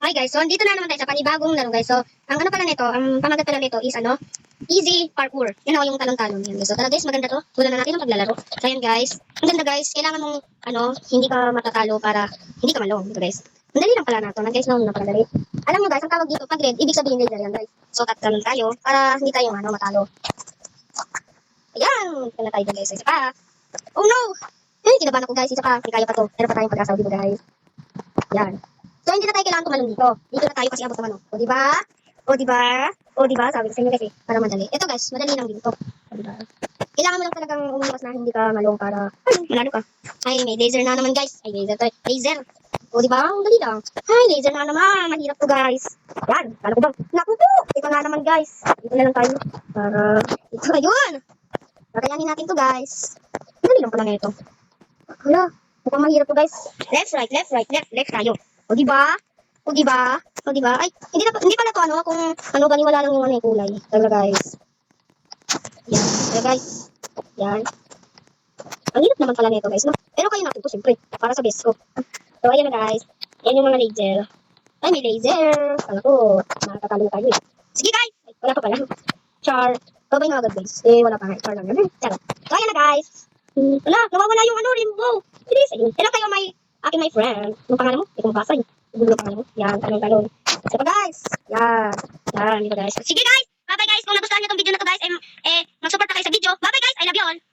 Hi guys, so dito na naman tayo sa panibagong laro guys. So, ang ano pala nito, ang pamagat pala nito is easy parkour. Yan yung talon-talon yan guys. So, tara guys, maganda to. Tulan na natin ang paglalaro. So, ayan guys. Ang ganda guys, kailangan mong hindi ka matatalo para hindi ka malong. Ito guys. Ang dali lang pala na to. Guys, na pala dali. Alam nyo guys, ang tawag dito pag red, ibig sabihin laser yan guys. So, tatalon tayo para hindi tayo matalo. Ayan, kaya tayo guys. Isa pa. Oh no! Ay, kinabahan ako guys. Isa pa. Hindi kaya pa to. Pero pa tayong pag-asa dito guys. Yan. So, hindi na tayo kailangan tumalon dito. Dito na tayo kasi abot naman. O, diba? O, diba? O, diba? Sabi ko sa inyo kasi, para madali. Ito guys, madali lang dito. O, diba? Kailangan mo lang talagang umiwas na hindi ka malong para, manalo ka. Ay, may laser na naman guys. Ay, laser to. Laser. O, diba? Ang dali lang. Ay, laser na naman. Mahirap to guys. Yan. Kala ko ba? Naku po! Ito na naman guys. Dito na lang tayo. Para, ito na yun. Kakayanin natin to guys. Madali lang pala nga ito. Hala. Mukhang mahirap to guys. Left, right, left, right, left, left tayo. O diba? O diba? O diba? Ay, hindi pala to kung baliwala lang yung kulay. Talaga guys. Yan. Talaga guys. Yan. Ang hirap naman pala nito guys, no? Pero kayo natin to siyempre. Para sa best ko. So, ayan na guys. Yan yung mga laser. Ay, may laser. Kala ko, makakatalo tayo eh. Sige guys! Ay, wala pa pala. Char. Babay na agad guys. Eh, wala pa nga. Char lang yan. Char. So, ayan na guys. Wala, nawawala yung rainbow. Bilis. Ayun. Kailan kayo may my friend. Yung pangalan mo? Hindi ko mabasa eh. Gugulo pangalan mo. Yan, talon-talon. So pa guys. Yan. Yan, dito guys. Sige guys. Bye bye guys. Kung nagustuhan niyo tong video na to guys, mag-support na kayo sa video. Bye bye guys. I love you all.